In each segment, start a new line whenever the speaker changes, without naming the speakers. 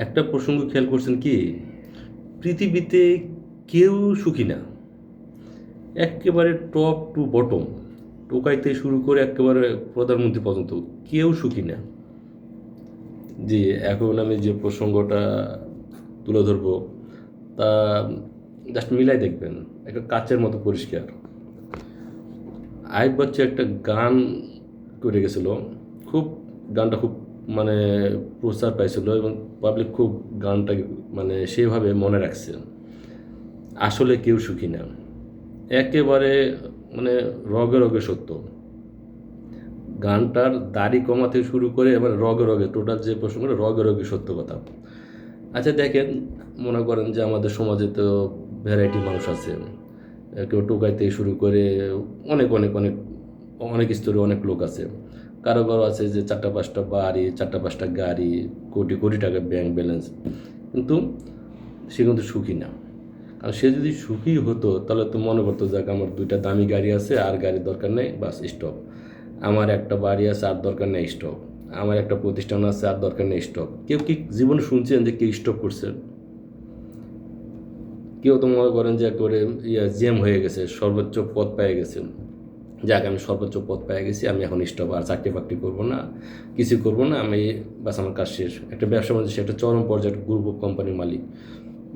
একটা প্রসঙ্গ খেয়াল করছেন কি, পৃথিবীতে কেউ সুখী না। একেবারে টপ টু বটম, টোকাইতে শুরু করে একেবারে প্রধানমন্ত্রী পর্যন্ত কেউ সুখী না। জি, এখন আমি যে প্রসঙ্গটা তুলে ধরবো তা জাস্ট মিলাই দেখবেন, একটা কাচের মতো পরিষ্কার। আইয়ুব বাচ্চু একটা গান করে গেছিল, খুব গানটা খুব মানে প্রচার পাইছিল এবং পাবলিক খুব গানটা মানে সেভাবে মনে রাখছে। আসলে কেউ সুখী না, একেবারে মানে রগে রগে সত্য। গানটার দাড়ি কমা থেকে শুরু করে এবার রগে রগে টোটাল যে প্রসঙ্গটা রগে রগে সত্য কথা। আচ্ছা দেখেন, মনে করেন যে আমাদের সমাজে তো ভ্যারাইটি মানুষ আছে, কেউ টোকাই থেকে শুরু করে অনেক অনেক অনেক অনেক স্তরে অনেক লোক আছে। কারো কারো আছে যে 4টা 5টা বাড়ি, 4টা 5টা গাড়ি, কোটি কোটি টাকা ব্যাংক ব্যালেন্স, কিন্তু সে কিন্তু সুখী না। কারণ সে যদি সুখী হতো তাহলে তো মনে করতো যাক আমার 2টা দামি গাড়ি আছে, আর গাড়ির দরকার নেই, বাস স্টপ। আমার একটা বাড়ি আছে, আর দরকার নেই, স্টপ। আমার একটা প্রতিষ্ঠান আছে, আর দরকার নেই, স্টপ। কেউ কি জীবনে শুনছেন যে কেউ স্টপ করছে? কেউ তো মনে করেন যে একেবারে জেম হয়ে গেছে, সর্বোচ্চ পদ পেয়ে গেছে, যাক আমি সর্বোচ্চ পদ পেয়ে গেছি, আমি এখন স্টপ, আর চাকরি বাকরি করবো না, কিছু করবো না, আমি বাস আমার কাজ শেষ। একটা ব্যবসা বাণিজ্য, একটা চরম পর্যায়ে গ্রুপ অফ কোম্পানির মালিক,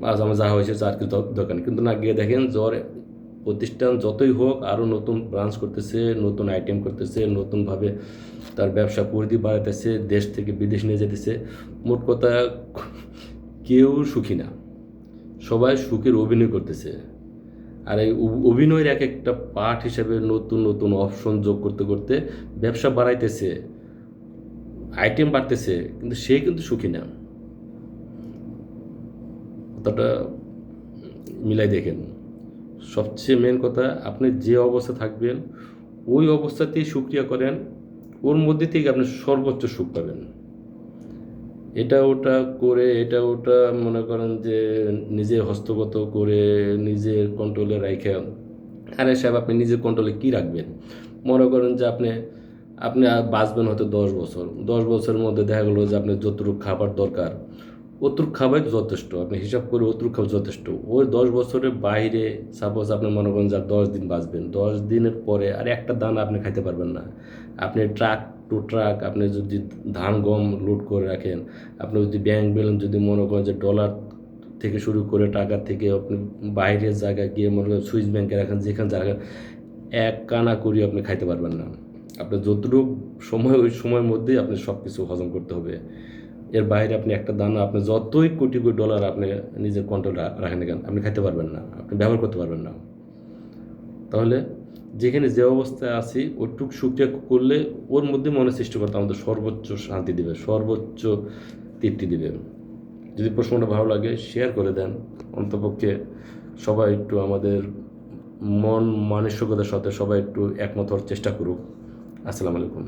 আজ আমার যা হয়েছে আর কিছু দরকার নেই। কিন্তু না, গিয়ে দেখেন জ্বর প্রতিষ্ঠান যতই হোক আরও নতুন ব্রাঞ্চ করতেছে, নতুন আইটেম করতেছে, নতুনভাবে তার ব্যবসা পরিধি বাড়াইতেছে, দেশ থেকে বিদেশ নিয়ে যেতেছে। মোট কথা কেউ সুখী না, সবাই সুখের অভিনয় করতেছে। আর এই অভিনয়ের এক একটা পার্ট হিসেবে নতুন নতুন অপশন যোগ করতে করতে ব্যবসা বাড়াইতেছে, আইটেম বাড়তেছে, কিন্তু সে কিন্তু সুখী না। কথাটা মিলাই দেখেন। সবচেয়ে মেন কথা, আপনি যে অবস্থা থাকবেন ওই অবস্থাতেই সুক্রিয়া করেন, ওর মধ্যে থেকে আপনি সর্বোচ্চ সুখ পাবেন। এটা ওটা করে, এটা ওটা মনে করেন যে নিজে হস্তগত করে নিজের কন্ট্রোলে রাখে, আরে সাহেব আপনি নিজের কন্ট্রোলে কী রাখবেন? মনে করেন যে আপনি আপনি বাঁচবেন হয়তো 10 বছর, 10 বছরের মধ্যে দেখা গেলো যে আপনার যতটুকু খাবার দরকার অতটুকু খাবারই যথেষ্ট, আপনি হিসাব করে অতটুকু খাবার যথেষ্ট। ওই 10 বছরের বাইরে সাপোজ আপনি মনে করেন যে 10 দিন বাঁচবেন, 10 দিনের পরে আর একটা দানা আপনি খাইতে পারবেন না। আপনি ট্রাক টু ট্রাক আপনি যদি ধান গম লোড করে রাখেন, আপনি যদি ব্যাংক ব্যালেন্স যদি মনে করেন যে ডলার থেকে শুরু করে টাকা থেকে আপনি বাইরের জায়গায় গিয়ে মনে করেন সুইস ব্যাংকে রাখেন, যেখানে রাখেন, এক কানা করিয়ে আপনি খাইতে পারবেন না। আপনার যতটুকু সময় ওই সময়ের মধ্যেই আপনি সব কিছু হজম করতে হবে। এর বাইরে আপনি একটা দানা আপনি যতই কোটি কোটি ডলার আপনি নিজের কন্ট্রোল রাখেন না কেন, আপনি খাইতে পারবেন না, আপনি ব্যবহার করতে পারবেন না। তাহলে যেখানে যে অবস্থায় আছি ওইটুক সুক্রিয়া করলে ওর মধ্যে মনে সৃষ্টিকর্তা আমাদের সর্বোচ্চ শান্তি দিবে, সর্বোচ্চ তৃপ্তি দিবে। যদি প্রশ্নটা ভালো লাগে শেয়ার করে দেন, অন্তপক্ষে সবাই একটু আমাদের মন মানসিকতার সাথে সবাই একটু একমত হওয়ার চেষ্টা করুক। আসসালামু আলাইকুম।